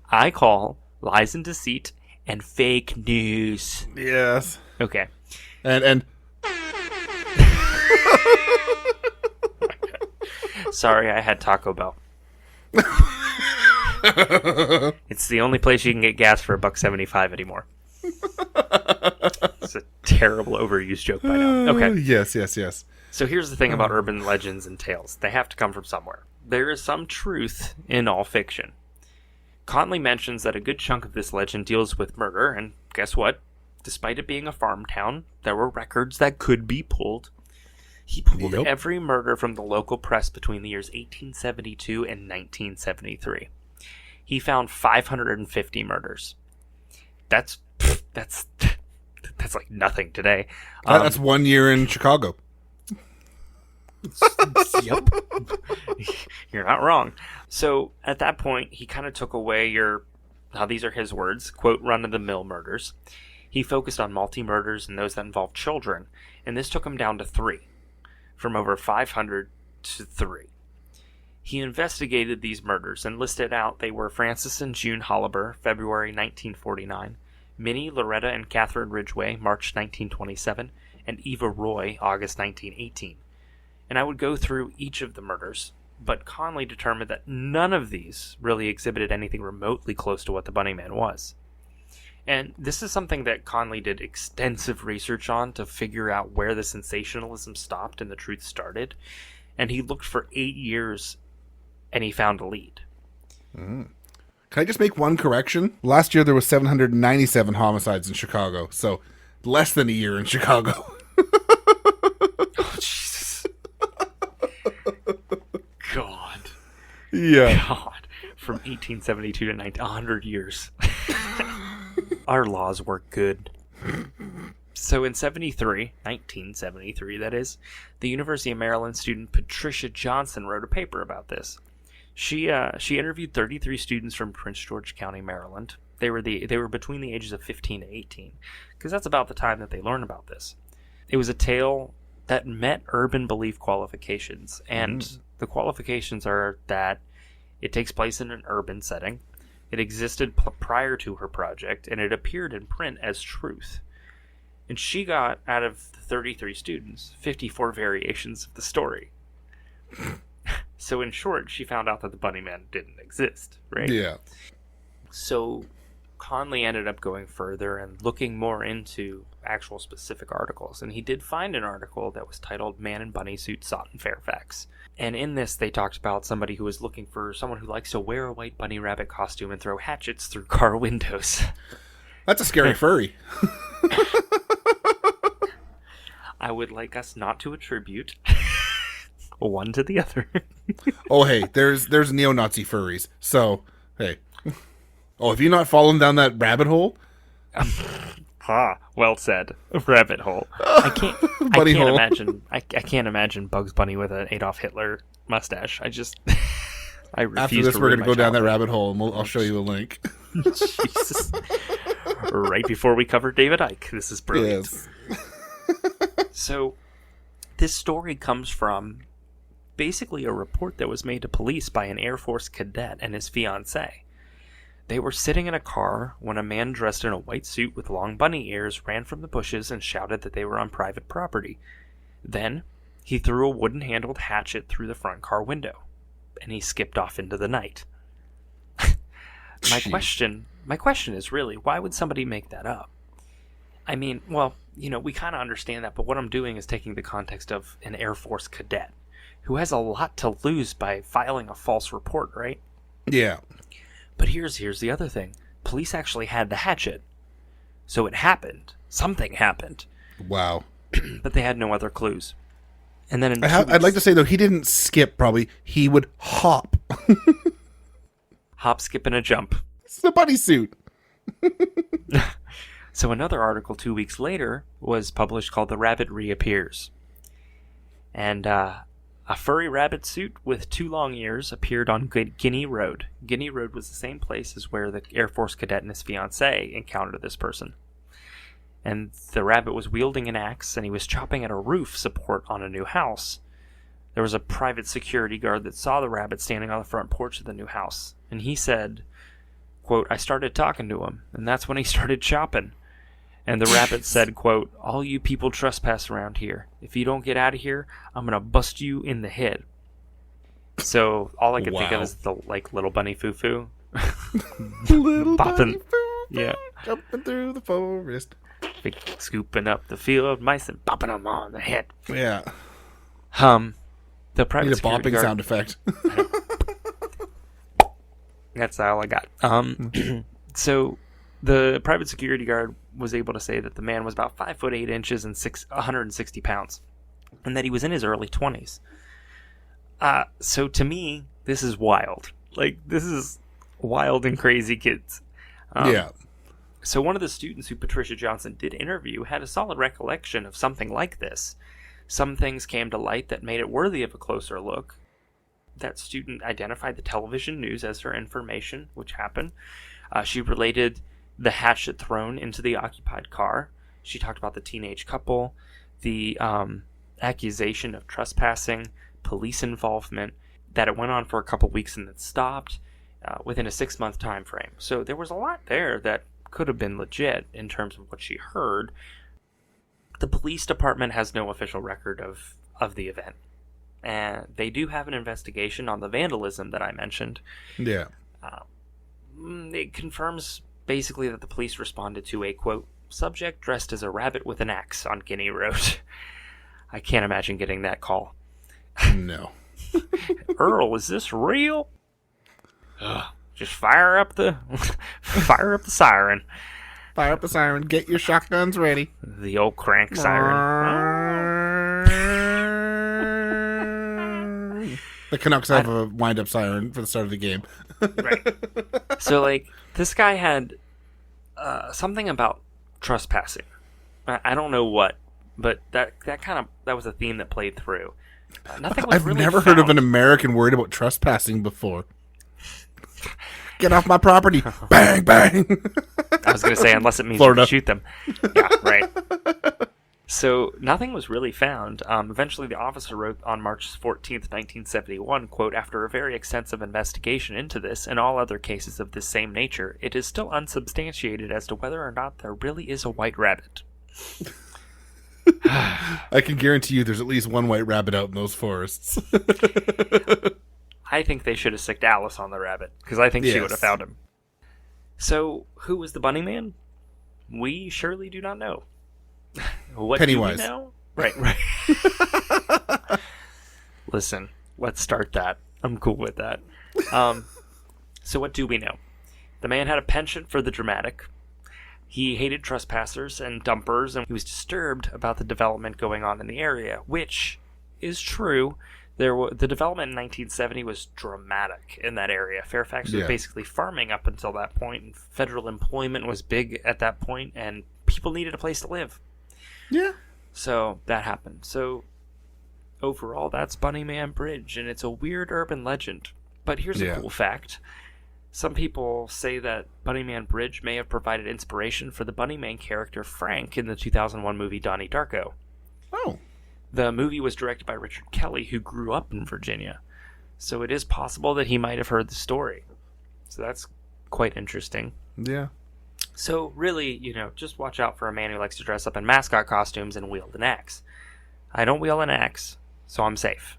I call lies and deceit and fake news. Yes. Okay. And Sorry, I had Taco Bell. It's the only place you can get gas for $1.75 anymore. It's a terrible overused joke by now. Okay. Yes. So here's the thing about urban legends and tales. They have to come from somewhere. There is some truth in all fiction. Conley mentions that a good chunk of this legend deals with murder, and guess what? Despite it being a farm town, there were records that could be pulled. He pulled every murder from the local press between the years 1872 and 1973. He found 550 murders. That's like nothing today. That's 1 year in Chicago. Yep. You're not wrong. So at that point, he kind of took away now these are his words, quote, run-of-the-mill murders. He focused on multi-murders and those that involved children, and this took him down to 3, from over 500 to 3. He investigated these murders and listed out they were Francis and June Holliber, February 1949, Minnie, Loretta, and Catherine Ridgway, March 1927, and Eva Roy, August 1918. And I would go through each of the murders, but Conley determined that none of these really exhibited anything remotely close to what the Bunnyman was. And this is something that Conley did extensive research on to figure out where the sensationalism stopped and the truth started. And he looked for 8 years, and he found a lead. Can I just make one correction? Last year there was 797 homicides in Chicago, so less than a year in Chicago. Oh, Jesus. God. Yeah. God. From 1872 to 100 years. Our laws were good. So in 1973, that is, the University of Maryland student Patricia Johnson wrote a paper about this. She interviewed 33 students from Prince George County, Maryland. They were between the ages of 15 to 18, because that's about the time that they learned about this. It was a tale that met urban belief qualifications, and the qualifications are that it takes place in an urban setting, it existed prior to her project, and it appeared in print as truth. And she got, out of the 33 students, 54 variations of the story. So in short, she found out that the Bunnyman didn't exist, right? Yeah. So Conley ended up going further and looking more into actual specific articles. And he did find an article that was titled Man in Bunny Suit Sought in Fairfax. And in this, they talked about somebody who was looking for someone who likes to wear a white bunny rabbit costume and throw hatchets through car windows. That's a scary furry. I would like us not to attribute one to the other. Oh, hey, there's neo-Nazi furries. So, hey. Oh, have you not fallen down that rabbit hole? Well said. Rabbit hole. I can't hole. imagine. I can't imagine Bugs Bunny with an Adolf Hitler mustache. I refuse. After this, to we're ruin going to go my down that childhood. rabbit hole, and I'll show you a link. Jesus. Right before we cover David Icke. This is brilliant. Yes. So, this story comes from basically a report that was made to police by an Air Force cadet and his fiancée. They were sitting in a car when a man dressed in a white suit with long bunny ears ran from the bushes and shouted that they were on private property. Then, he threw a wooden-handled hatchet through the front car window, and he skipped off into the night. My question is really, why would somebody make that up? I mean, well, we kind of understand that, but what I'm doing is taking the context of an Air Force cadet who has a lot to lose by filing a false report, right? Yeah. But here's the other thing. Police actually had the hatchet. So it happened. Something happened. Wow. But they had no other clues. And then I'd like to say, though, he didn't skip, probably. He would hop. Hop, skip, and a jump. It's the bunny suit. So another article 2 weeks later was published called The Rabbit Reappears. And a furry rabbit suit with 2 long ears appeared on Guinea Road. Guinea Road was the same place as where the Air Force cadet and his fiancée encountered this person. And the rabbit was wielding an axe, and he was chopping at a roof support on a new house. There was a private security guard that saw the rabbit standing on the front porch of the new house. And he said, quote, "I started talking to him, and that's when he started chopping." And the rabbit said, quote, "All you people trespass around here. If you don't get out of here, I'm going to bust you in the head." So all I could think of is the little bunny foo-foo. Little Bopping. bunny foo-foo, Yeah. jumping through the forest. Big scooping up the field mice and bopping them on the head. Yeah. The private Need a security bopping guard, sound effect. That's all I got. So the private security guard was able to say that the man was about 5'8" and 160 pounds, and that he was in his early 20s. So to me, this is wild. This is wild and crazy kids. Yeah. So one of the students who Patricia Johnson did interview had a solid recollection of something like this. Some things came to light that made it worthy of a closer look. That student identified the television news as her information, which happened. She related the hatchet thrown into the occupied car. She talked about the teenage couple, the accusation of trespassing, police involvement, that it went on for a couple weeks and then stopped within a 6-month time frame. So there was a lot there that could have been legit in terms of what she heard. The police department has no official record of the event. And they do have an investigation on the vandalism that I mentioned. Yeah. It confirms basically that the police responded to a, quote, subject dressed as a rabbit with an axe on Guinea Road. I can't imagine getting that call. No. Earl, is this real? Just fire up the siren. Fire up the siren. Get your shotguns ready. The old crank siren. The Canucks have a wind-up siren for the start of the game. Right. So, like, this guy had something about trespassing. I don't know what, but that was a theme that played through. Nothing was I've really never found. heard of an American worried about trespassing before. Get off my property. Bang, bang. I was going to say, unless it means Florida. you can shoot them. Yeah, right. So nothing was really found. Eventually, the officer wrote on March 14th, 1971, quote, after a very extensive investigation into this and all other cases of this same nature, it is still unsubstantiated as to whether or not there really is a white rabbit. I can guarantee you there's at least one white rabbit out in those forests. I think they should have sicked Alice on the rabbit, because I think she would have found him. So, who was the Bunnyman? We surely do not know. What Pennywise. do we know? Right. Listen, let's start that. I'm cool with that. So what do we know? The man had a penchant for the dramatic. He hated trespassers and dumpers, and he was disturbed about the development going on in the area, which is true. The development in 1970 was dramatic in that area. Fairfax was basically farming up until that point, and federal employment was big at that point, and people needed a place to live. Yeah. So that happened. So overall, that's Bunnyman Bridge, and it's a weird urban legend. But here's a cool fact. Some people say that Bunnyman Bridge may have provided inspiration for the Bunnyman character Frank in the 2001 movie Donnie Darko. Oh. The movie was directed by Richard Kelly, who grew up in Virginia. So it is possible that he might have heard the story. So that's quite interesting. Yeah. So really, just watch out for a man who likes to dress up in mascot costumes and wield an axe. I don't wield an axe, so I'm safe.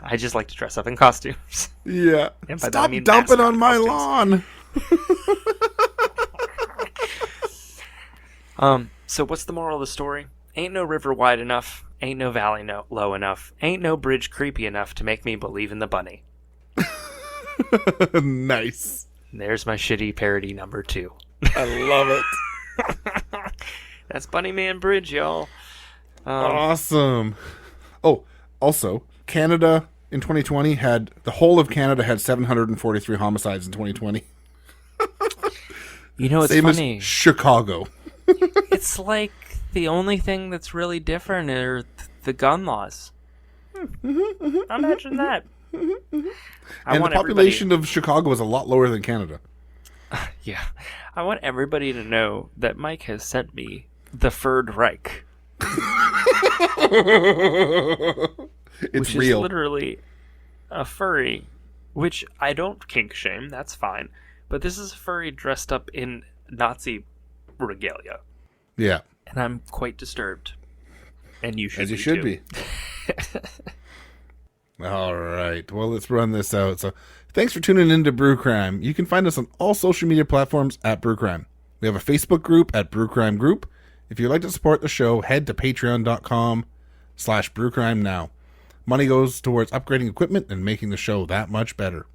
I just like to dress up in costumes. Yeah. And by that I Stop mean dumping on my costumes. lawn. So what's the moral of the story? Ain't no river wide enough, ain't no valley low enough, ain't no bridge creepy enough to make me believe in the bunny. Nice. There's my shitty parody number 2. I love it. That's Bunnyman Bridge, y'all. Awesome. Oh, also, Canada in 2020 the whole of Canada had 743 homicides in 2020. It's Same funny. as Chicago. It's like the only thing that's really different are the gun laws. Imagine that. And the population of Chicago is a lot lower than Canada. Yeah. I want everybody to know that Mike has sent me the Third Reich. It's which real. is literally a furry, which I don't kink shame, that's fine. But this is a furry dressed up in Nazi regalia. Yeah. And I'm quite disturbed. And you should As you be should too. be. All right. Well, let's run this out. So, thanks for tuning in to Brew Crime. You can find us on all social media platforms at Brew Crime. We have a Facebook group at Brew Crime Group. If you'd like to support the show, head to patreon.com/brewcrime now. Money goes towards upgrading equipment and making the show that much better.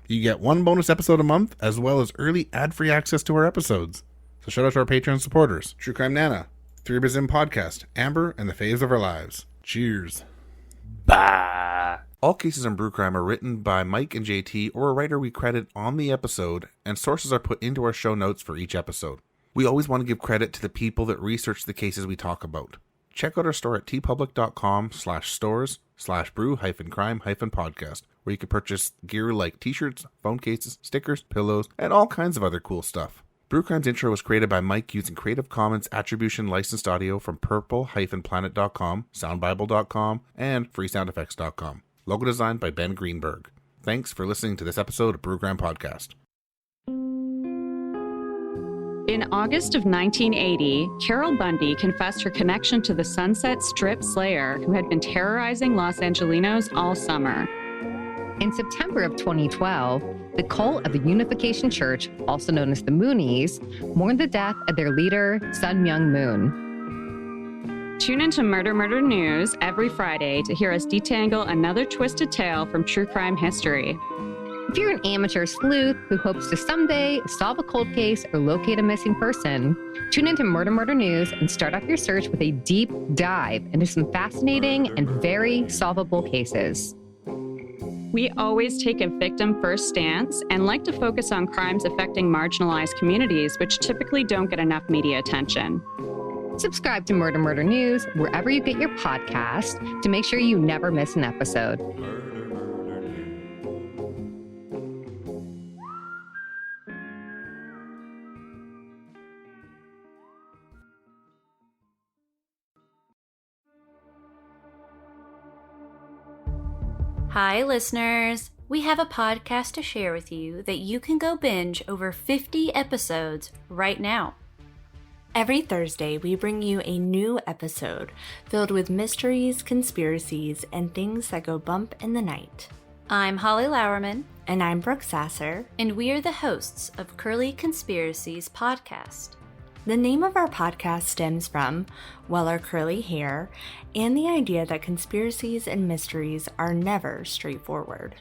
You get one bonus episode a month, as well as early ad-free access to our episodes. So shout out to our Patreon supporters. True Crime Nana, 3BZM Podcast, Amber, and the Faves of Our Lives. Cheers. Bah. All cases on Brew Crime are written by Mike and JT or a writer we credit on the episode, and sources are put into our show notes for each episode. We always want to give credit to the people that research the cases we talk about. Check out our store at tpublic.com/stores/brew-crime-podcast, where you can purchase gear like t-shirts, phone cases, stickers, pillows, and all kinds of other cool stuff. Brew Crime's intro was created by Mike using Creative Commons Attribution Licensed Audio from purple-planet.com, soundbible.com, and freesoundeffects.com. Logo designed by Ben Greenberg. Thanks for listening to this episode of Brew Crime Podcast. In August of 1980, Carol Bundy confessed her connection to the Sunset Strip Slayer, who had been terrorizing Los Angelinos all summer. In September of 2012, the cult of the Unification Church, also known as the Moonies, mourned the death of their leader, Sun Myung Moon. Tune into Murder Murder News every Friday to hear us detangle another twisted tale from true crime history. If you're an amateur sleuth who hopes to someday solve a cold case or locate a missing person, tune into Murder Murder News and start off your search with a deep dive into some fascinating and very solvable cases. We always take a victim-first stance and like to focus on crimes affecting marginalized communities, which typically don't get enough media attention. Subscribe to Murder Murder News wherever you get your podcast to make sure you never miss an episode. Hi, listeners! We have a podcast to share with you that you can go binge over 50 episodes right now. Every Thursday, we bring you a new episode filled with mysteries, conspiracies, and things that go bump in the night. I'm Holly Lauerman. And I'm Brooke Sasser. And we are the hosts of Curly Conspiracies podcast. The name of our podcast stems from, well, our curly hair, and the idea that conspiracies and mysteries are never straightforward.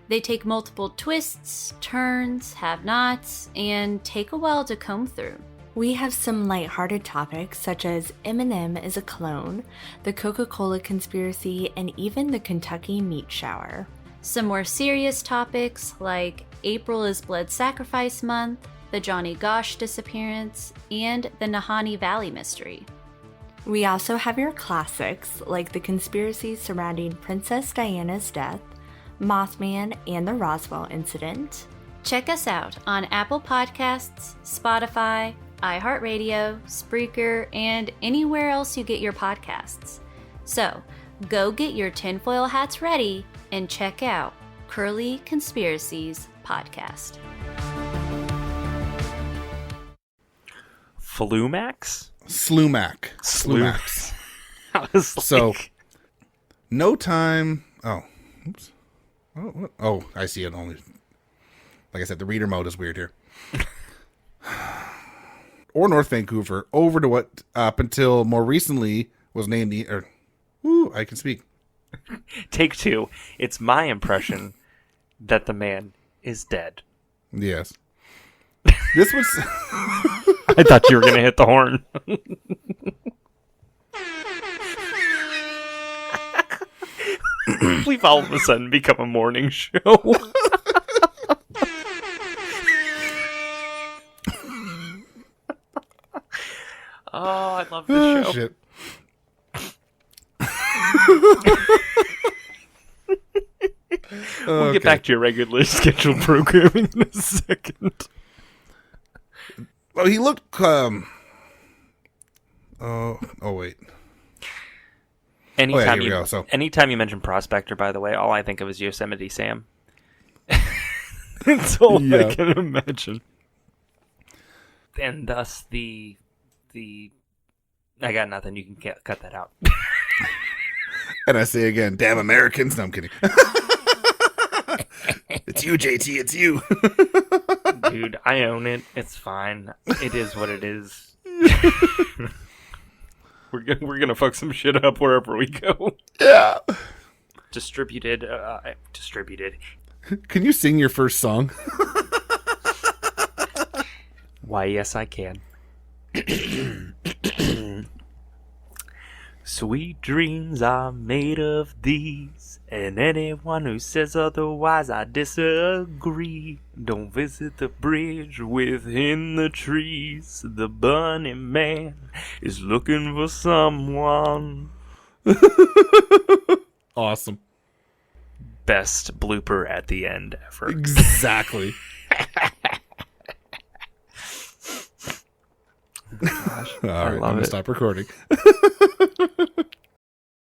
They take multiple twists, turns, have-nots, and take a while to comb through. We have some lighthearted topics such as Eminem is a clone, the Coca-Cola conspiracy, and even the Kentucky meat shower. Some more serious topics like April is Blood Sacrifice Month, the Johnny Gosh disappearance, and the Nahanni Valley mystery. We also have your classics like the conspiracies surrounding Princess Diana's death, Mothman, and the Roswell incident. Check us out on Apple Podcasts, Spotify, iHeartRadio, Spreaker, and anywhere else you get your podcasts. So, go get your tinfoil hats ready and check out Curly Conspiracies podcast. Flumax? Slumach. I was So, like, no time. Oh, oops. Oh, what? Oh, I see it only. Like I said, the reader mode is weird here. Or North Vancouver, over to what up until more recently was named the. I can speak. take two. It's my impression that the man is dead. Yes. This was. I thought you were going to hit the horn. We've all of a sudden become a morning show. Oh, I love this show. Shit. We'll get back to your regularly scheduled programming in a second. Well, he looked. Oh wait. Anytime here we go. anytime you mention Prospector, by the way, all I think of is Yosemite Sam. That's all I can imagine. And thus the I got nothing. You can cut that out. And I say again, damn Americans. No, I'm kidding. It's you, JT. It's you. Dude, I own it. It's fine. It is what it is. We're gonna fuck some shit up wherever we go. Yeah. Distributed. Can you sing your first song? Why, yes, I can. Sweet dreams are made of these, and anyone who says otherwise, I disagree. Don't visit the bridge within the trees. The Bunnyman is looking for someone. Awesome. Best blooper at the end ever. Exactly. All right, I'm love gonna it. stop recording.